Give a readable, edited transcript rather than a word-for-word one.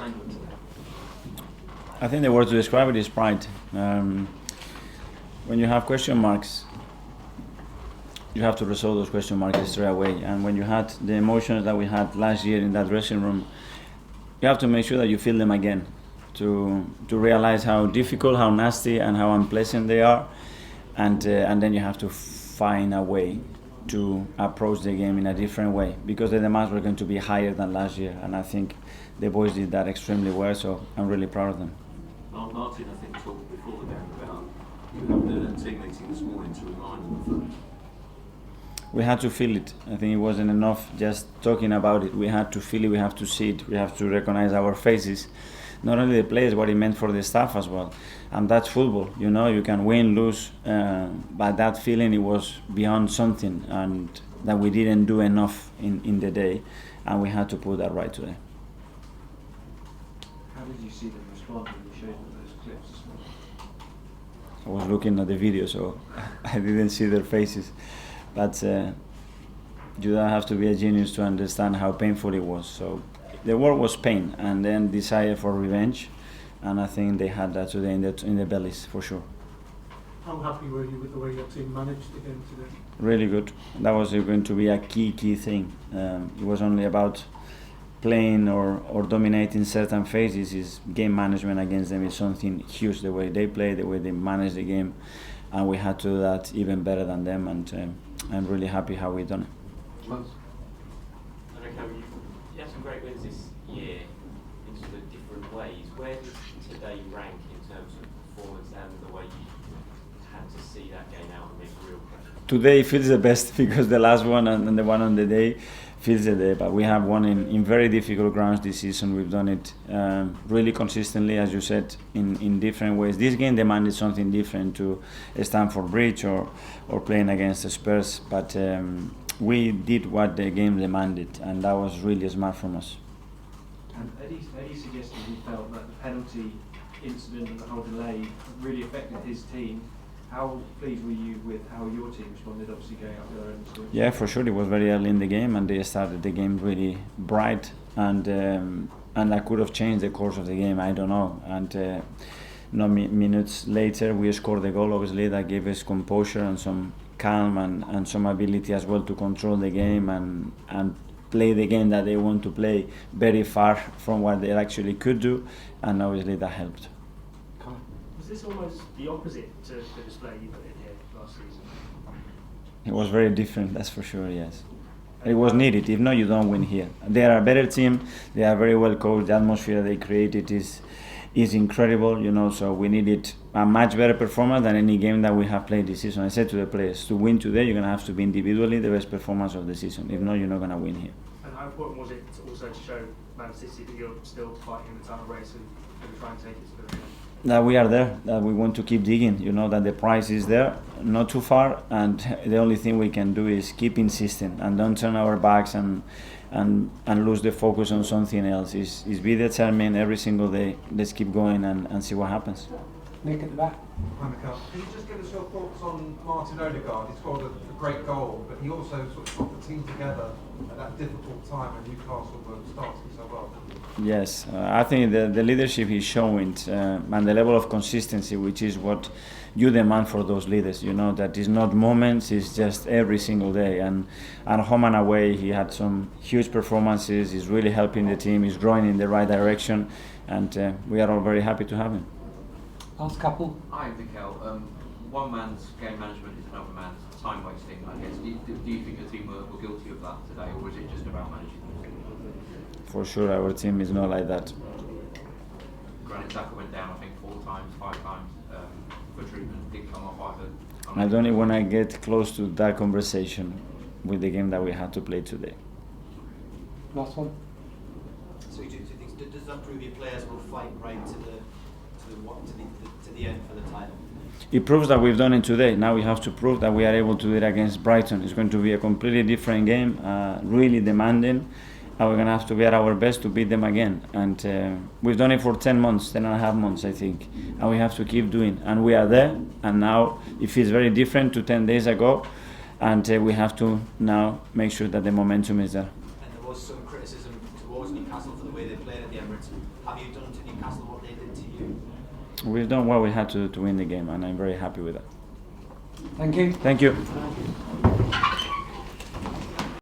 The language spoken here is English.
behind one today? I think the word to describe it is pride. When you have question marks, you have to resolve those question marks straight away. And when you had the emotions that we had last year in that dressing room, you have to make sure that you feel them again to realize how difficult, how nasty, and how unpleasant they are. And then you have to find a way to approach the game in a different way, because the demands were going to be higher than last year. And I think the boys did that extremely well, so I'm really proud of them. Martin, I think, talked before the game about you had the team meeting this morning to remind them of that. We had to feel it. I think it wasn't enough just talking about it. We had to feel it, we have to see it, we have to recognize our faces. Not only the players, what it meant for the staff as well. And that's football, you know, you can win, lose, but that feeling, it was beyond something, and that we didn't do enough in the day, and we had to put that right today. How did you see them respond when you showed them those clips this morning? I was looking at the video, so I didn't see their faces. But you don't have to be a genius to understand how painful it was. So the word was pain, and then desire for revenge, and I think they had that today in the bellies for sure. How happy were you with the way your team managed the game today? Really good. That was going to be a key thing. It was only about playing or dominating certain phases. Is game management against them is something huge. The way they play, the way they manage the game, and we had to do that even better than them. And I'm really happy how we done it. You had some great wins this year in sort of different ways. Where does today rank in terms of performance and the way you had to see that game out and make real pressure? Today feels the best because the last one and the one on the day feels the day. But we have won in very difficult grounds this season. We've done it really consistently, as you said, in different ways. This game demanded something different to Stamford Bridge or playing against the Spurs. But we did what the game demanded, and that was really smart from us. And Eddie suggested he felt that the penalty incident and the whole delay really affected his team. How pleased were you with how your team responded, obviously going up there? Yeah, for sure. It was very early in the game, and they started the game really bright, and that could have changed the course of the game. I don't know. And minutes later, we scored the goal. Obviously, that gave us composure and some calm and some ability as well to control the game and play the game that they want to play very far from what they actually could do, and obviously that helped. Was this almost the opposite to the display you put in here last season? It was very different, that's for sure, yes. It was needed. If not, you don't win here. They are a better team, they are very well coached, the atmosphere they created is incredible, you know, so we needed a much better performance than any game that we have played this season. I said to the players, to win today, you're going to have to be individually the best performance of the season. If not, you're not going to win here. And how important was it also to show Man City that you're still fighting in the title race and try and take it to the end? That we are there, that we want to keep digging, you know, that the prize is there, not too far, and the only thing we can do is keep insisting and don't turn our backs and lose the focus on something else. Is be determined every single day. Let's keep going and see what happens. Nick at the back. Hi, Mikel. Can you just give us your thoughts on Martin Odegaard? He scored a great goal, but he also sort of brought the team together at that difficult time when Newcastle were starting so well. Yes, I think the leadership he's showing and the level of consistency, which is what you demand for those leaders, you know, that is not moments, it's just every single day. And home and away, he had some huge performances, he's really helping the team, he's growing in the right direction, and we are all very happy to have him. Last couple. Hi, Mikel. One man's game management is another man's time wasting, I guess. Do you think the team were guilty of that today, or was it just about managing them? For sure, our team is not like that. Granit Xhaka went down, I think, 5 times for treatment. Didn't come off either. I don't even want to get close to that conversation with the game that we had to play today. Last one. So does that prove your players will fight right to the end for the title? It proves that we've done it today. Now we have to prove that we are able to do it against Brighton. It's going to be a completely different game, really demanding, and we're going to have to be at our best to beat them again. And we've done it for 10 months, 10 and a half months, I think, and we have to keep doing. And we are there, and now it feels very different to 10 days ago, and we have to now make sure that the momentum is there. And there was some criticism towards Newcastle for the way they played at the end Emirates. Have you done to Newcastle what they did to you? We've done what we had to win the game, and I'm very happy with that. Thank you. Thank you.